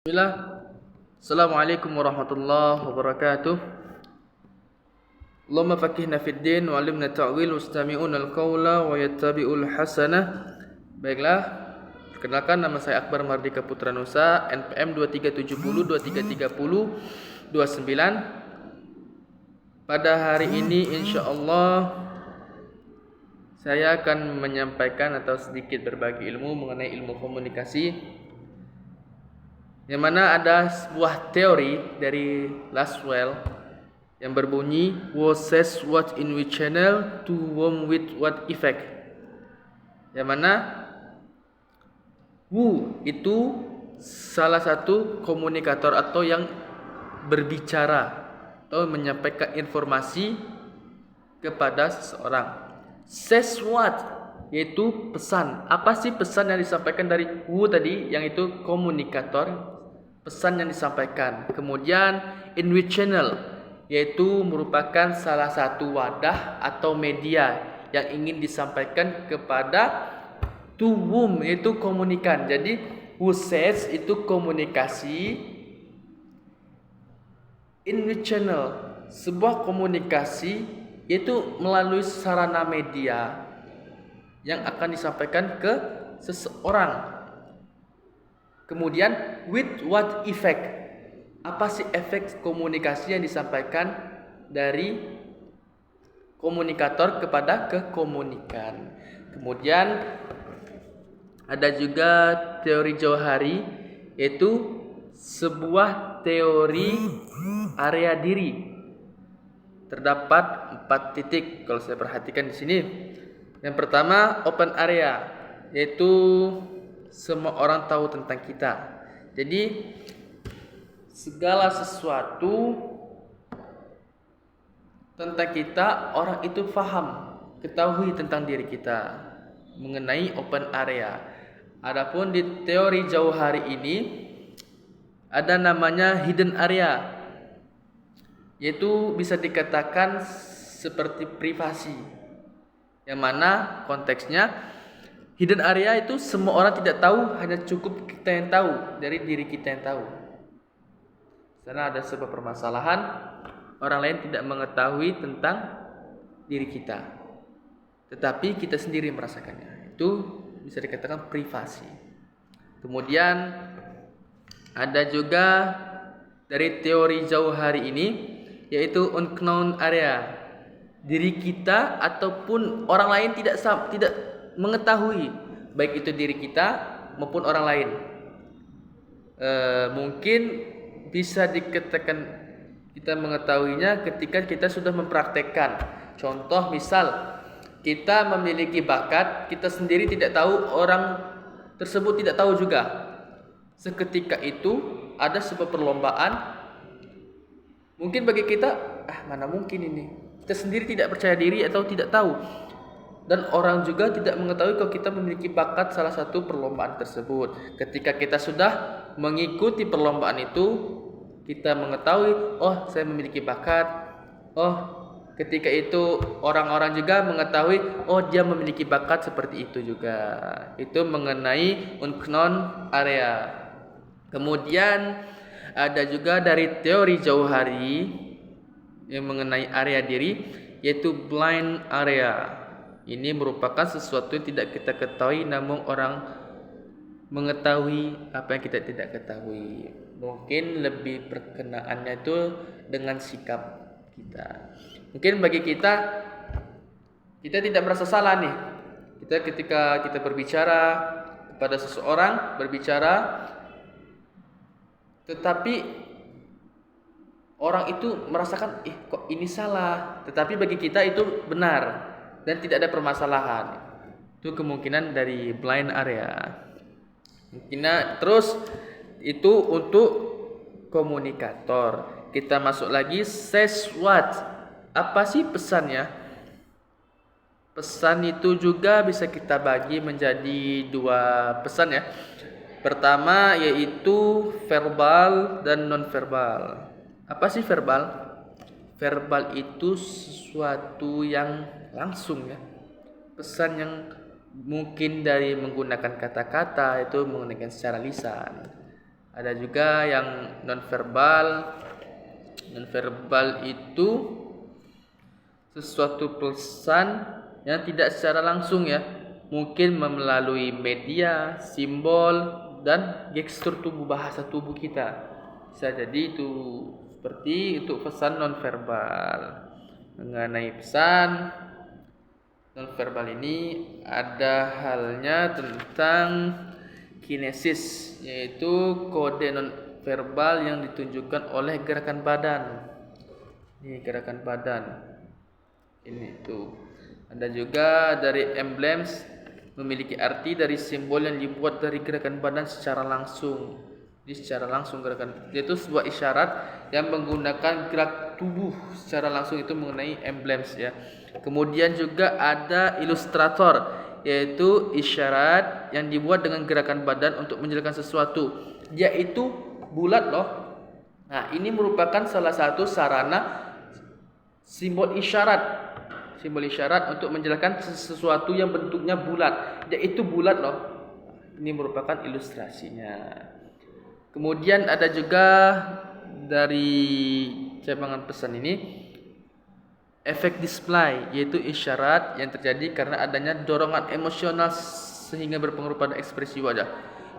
Bismillah. Assalamualaikum warahmatullahi wabarakatuh. Allahumma faqihna fid din wa 'allimna ta'wil wastami'una al-qaula wa yattabi'ul hasanah. Baiklah, perkenalkan nama saya Akbar Mardika Putra Nusa, NPM 2370 2330 29. Pada hari ini insyaallah saya akan menyampaikan atau sedikit berbagi ilmu mengenai ilmu komunikasi, yang mana ada sebuah teori dari Laswell yang berbunyi "Who says what in which channel to whom with what effect", yang mana who itu salah satu komunikator atau yang berbicara atau menyampaikan informasi kepada seseorang. Says what yaitu pesan. Apa sih pesan yang disampaikan dari who tadi, yang itu komunikator, pesan yang disampaikan. Kemudian in which channel yaitu merupakan salah satu wadah atau media yang ingin disampaikan kepada to whom yaitu komunikan. Jadi who says itu komunikasi, in which channel sebuah komunikasi yaitu melalui sarana media yang akan disampaikan ke seseorang. Kemudian with what effect, apa sih efek komunikasi yang disampaikan dari komunikator kepada kekomunikan. Kemudian ada juga teori Johari, yaitu sebuah teori area diri. Terdapat 4 titik kalau saya perhatikan di sini. Yang pertama open area, yaitu semua orang tahu tentang kita. Jadi segala sesuatu tentang kita orang itu paham, ketahui tentang diri kita mengenai open area. Adapun di teori Johari ini ada namanya hidden area, yaitu bisa dikatakan seperti privasi, yang mana konteksnya hidden area itu semua orang tidak tahu, hanya cukup kita yang tahu, dari diri kita yang tahu. Karena ada sebuah permasalahan, orang lain tidak mengetahui tentang diri kita, tetapi kita sendiri merasakannya. Itu bisa dikatakan privasi. Kemudian ada juga dari teori Johari ini, yaitu unknown area. Diri kita ataupun orang lain tidak mengetahui, baik itu diri kita maupun orang lain. Mungkin bisa dikatakan kita mengetahuinya ketika kita sudah mempraktekkan. Contoh misal kita memiliki bakat, kita sendiri tidak tahu, orang tersebut tidak tahu juga. Seketika itu ada sebuah perlombaan, mungkin bagi kita mana mungkin ini, kita sendiri tidak percaya diri atau tidak tahu, dan orang juga tidak mengetahui kalau kita memiliki bakat salah satu perlombaan tersebut. Ketika kita sudah mengikuti perlombaan itu, kita mengetahui, oh saya memiliki bakat. Oh, ketika itu orang-orang juga mengetahui, oh dia memiliki bakat seperti itu juga. Itu mengenai unknown area. Kemudian ada juga dari teori Johari yang mengenai area diri, yaitu blind area. Ini merupakan sesuatu yang tidak kita ketahui, namun orang mengetahui apa yang kita tidak ketahui. Mungkin lebih perkenaannya itu dengan sikap kita. Mungkin bagi kita tidak merasa salah nih. Kita ketika kita berbicara kepada seseorang, tetapi orang itu merasakan, kok ini salah. Tetapi bagi kita itu benar dan tidak ada permasalahan. Itu kemungkinan dari blind area. Terus itu untuk komunikator. Kita masuk lagi says what. Apa sih pesannya? Pesan itu juga bisa kita bagi menjadi 2 pesan ya. Pertama yaitu verbal dan non verbal. Apa sih verbal? Verbal itu sesuatu yang langsung ya, pesan yang mungkin dari menggunakan kata-kata, itu menggunakan secara lisan. Ada juga yang nonverbal. Nonverbal itu sesuatu pesan yang tidak secara langsung ya, mungkin melalui media, simbol dan gestur tubuh, bahasa tubuh kita. Bisa jadi itu seperti itu pesan nonverbal. Mengenai pesan nonverbal ini ada halnya tentang kinesis, yaitu kode nonverbal yang ditunjukkan oleh gerakan badan. Ini gerakan badan. Ini tuh. Ada juga dari emblems, memiliki arti dari simbol yang dibuat dari gerakan badan secara langsung. Jadi secara langsung gerakan, yaitu sebuah isyarat yang menggunakan gerak tubuh secara langsung, itu mengenai emblems ya. Kemudian juga ada ilustrator, yaitu isyarat yang dibuat dengan gerakan badan untuk menjelaskan sesuatu. Dia itu bulat loh. Nah, ini merupakan salah satu sarana simbol isyarat. Simbol isyarat untuk menjelaskan sesuatu yang bentuknya bulat. Dia itu bulat loh. Ini merupakan ilustrasinya. Kemudian ada juga dari cabangan pesan ini efek display, yaitu isyarat yang terjadi karena adanya dorongan emosional sehingga berpengaruh pada ekspresi wajah.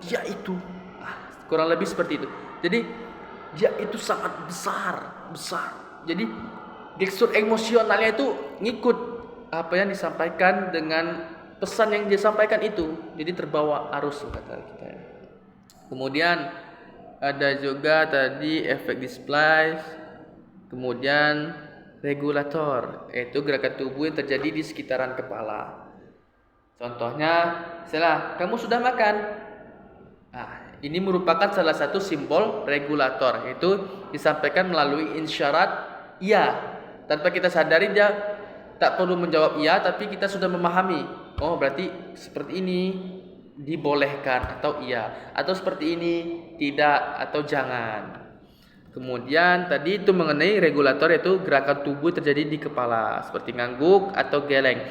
Dia itu kurang lebih seperti itu. Jadi dia itu sangat besar. Jadi gestur emosionalnya itu ngikut apa yang disampaikan dengan pesan yang dia sampaikan itu. Jadi terbawa arus kata kita. Kemudian ada juga tadi efek display. Kemudian regulator, yaitu gerakan tubuh yang terjadi di sekitaran kepala. Contohnya, misalnya kamu sudah makan. Ini merupakan salah satu simbol regulator, yaitu disampaikan melalui isyarat iya. Tanpa kita sadari, dia tak perlu menjawab iya, tapi kita sudah memahami. Oh, berarti seperti ini dibolehkan atau iya, atau seperti ini tidak atau jangan. Kemudian tadi itu mengenai regulator, yaitu gerakan tubuh terjadi di kepala seperti ngangguk atau geleng.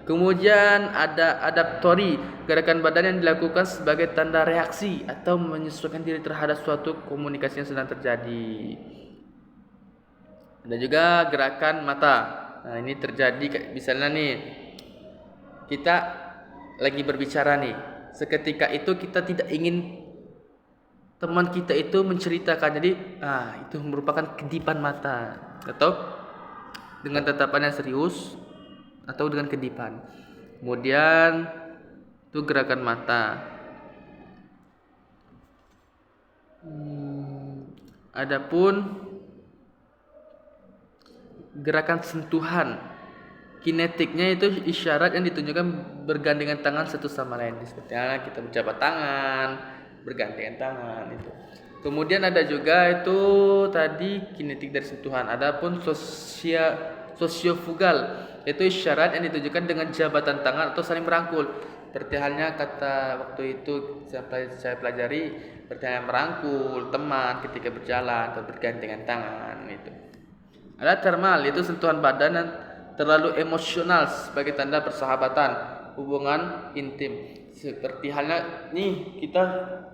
Kemudian ada adaptori, gerakan badan yang dilakukan sebagai tanda reaksi atau menyesuaikan diri terhadap suatu komunikasi yang sedang terjadi. Ada juga gerakan mata. Nah, ini terjadi misalnya nih, kita lagi berbicara nih, seketika itu kita tidak ingin teman kita itu menceritakan, jadi itu merupakan kedipan mata, atau dengan tatapan yang serius atau dengan kedipan. Kemudian itu gerakan mata. Adapun gerakan sentuhan, kinetiknya itu isyarat yang ditunjukkan bergandengan tangan satu sama lain, seperti kita berjabat tangan, bergandengan tangan itu. Kemudian ada juga itu tadi kinetik dari sentuhan. Adapun sosiofugal, itu isyarat yang ditunjukkan dengan jabatan tangan atau saling merangkul. Seperti halnya kata waktu itu saya pelajari, seperti halnya merangkul teman ketika berjalan atau bergandengan tangan itu. Ada thermal, itu sentuhan badan yang terlalu emosional sebagai tanda persahabatan, hubungan intim. Seperti halnya nih, kita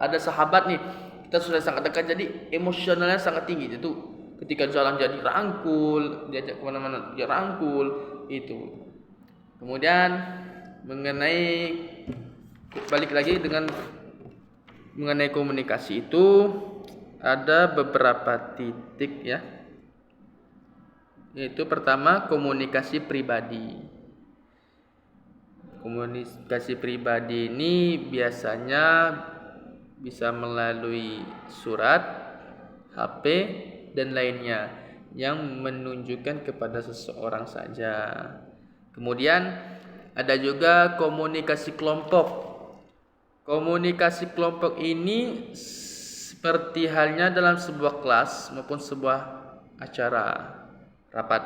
ada sahabat nih, kita sudah sangat dekat, jadi emosionalnya sangat tinggi. Itu ketika jalan jadi rangkul, diajak kemana-mana dia rangkul itu. Kemudian mengenai balik lagi dengan mengenai komunikasi itu ada beberapa titik ya. Yaitu pertama, komunikasi pribadi. Komunikasi pribadi ini biasanya bisa melalui surat, HP, dan lainnya yang menunjukkan kepada seseorang saja. Kemudian ada juga komunikasi kelompok. Komunikasi kelompok ini seperti halnya dalam sebuah kelas maupun sebuah acara rapat,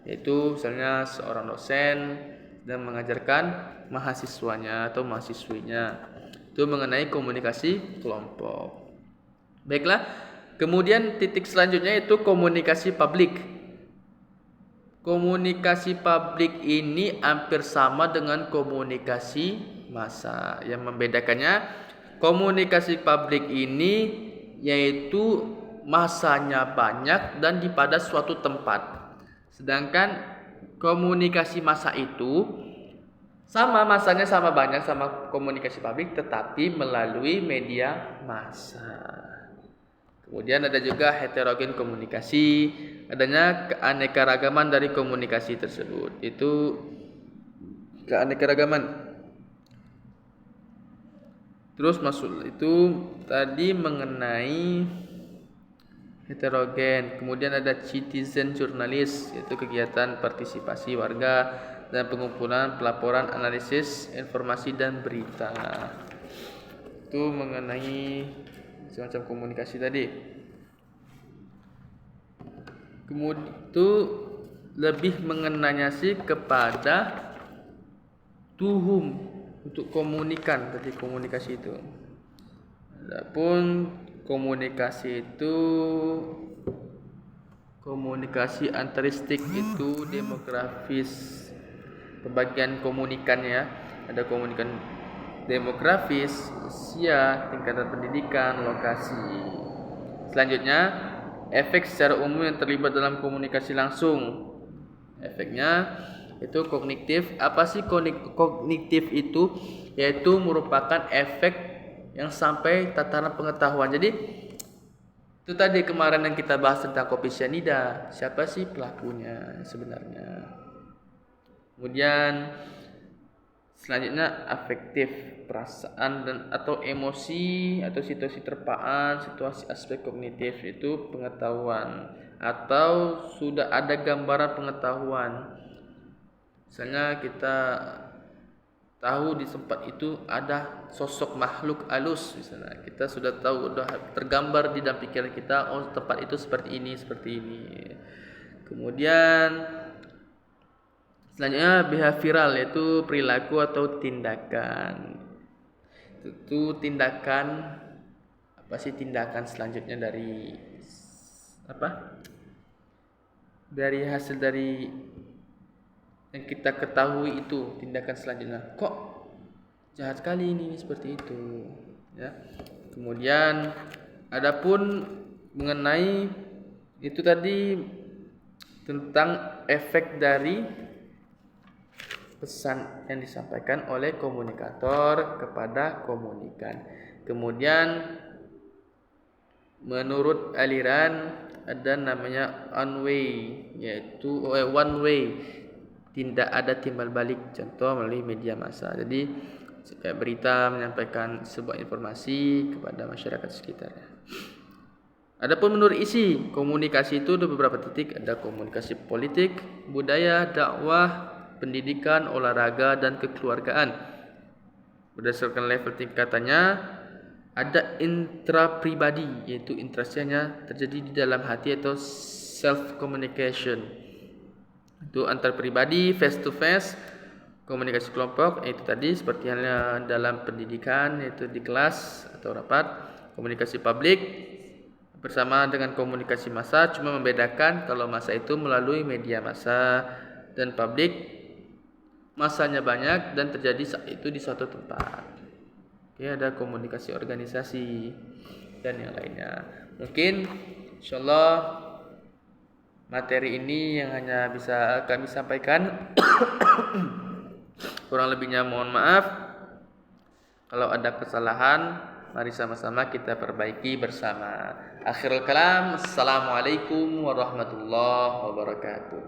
yaitu misalnya seorang dosen dan mengajarkan mahasiswanya atau mahasiswinya, itu mengenai komunikasi kelompok. Baiklah, kemudian titik selanjutnya itu komunikasi publik. Komunikasi publik ini hampir sama dengan komunikasi massa. Yang membedakannya, komunikasi publik ini yaitu masanya banyak dan di pada suatu tempat. Sedangkan komunikasi massa itu sama masanya sama banyak sama komunikasi publik tetapi melalui media massa. Kemudian ada juga heterogen komunikasi, adanya keanekaragaman dari komunikasi tersebut. Itu keanekaragaman. Terus masuk itu tadi mengenai heterogen. Kemudian ada citizen journalist, yaitu kegiatan partisipasi warga dan pengumpulan, pelaporan, analisis, informasi dan berita. Itu mengenai semacam komunikasi tadi. Kemudian itu lebih mengenanya sih kepada tuhum untuk komunikan tadi komunikasi itu. Adapun komunikasi itu komunikasi antaristik itu demografis. Pembagian komunikannya ada komunikan demografis, usia, tingkatan pendidikan, lokasi. Selanjutnya, efek secara umum yang terlibat dalam komunikasi langsung. Efeknya itu kognitif. Apa sih kognitif itu? Yaitu merupakan efek yang sampai tataran pengetahuan. Jadi itu tadi kemarin yang kita bahas tentang kopi cyanida. Siapa sih pelakunya sebenarnya? Kemudian selanjutnya afektif, perasaan dan atau emosi atau situasi terpaan, situasi aspek kognitif itu pengetahuan atau sudah ada gambaran pengetahuan. Misalnya kita tahu di tempat itu ada sosok makhluk halus, misalnya kita sudah tahu, sudah tergambar di dalam pikiran kita, oh tempat itu seperti ini, seperti ini. Kemudian selanjutnya behavioral, yaitu perilaku atau tindakan. Itu tindakan apa sih tindakan selanjutnya dari apa? Dari hasil dari yang kita ketahui itu tindakan selanjutnya. Kok jahat sekali ini seperti itu, ya. Kemudian adapun mengenai itu tadi tentang efek dari pesan yang disampaikan oleh komunikator kepada komunikan. Kemudian menurut aliran ada namanya one way, tidak ada timbal balik, contoh melalui media massa. Jadi kayak berita menyampaikan sebuah informasi kepada masyarakat sekitarnya. Adapun menurut isi komunikasi itu ada beberapa titik, ada komunikasi politik, budaya, dakwah, pendidikan, olahraga, dan kekeluargaan. Berdasarkan level tingkatannya, ada intrapribadi, yaitu interaksinya terjadi di dalam hati atau self communication. Itu antar pribadi, face to face, komunikasi kelompok, yaitu tadi seperti halnya dalam pendidikan, yaitu di kelas atau rapat. Komunikasi publik bersama dengan komunikasi massa, cuma membedakan kalau massa itu melalui media massa dan publik masanya banyak dan terjadi saat itu di suatu tempat. Oke, ada komunikasi organisasi dan yang lainnya. Mungkin insyaallah materi ini yang hanya bisa kami sampaikan. Kurang lebihnya mohon maaf. Kalau ada kesalahan, mari sama-sama kita perbaiki bersama. Akhirul kalam, assalamualaikum warahmatullahi wabarakatuh.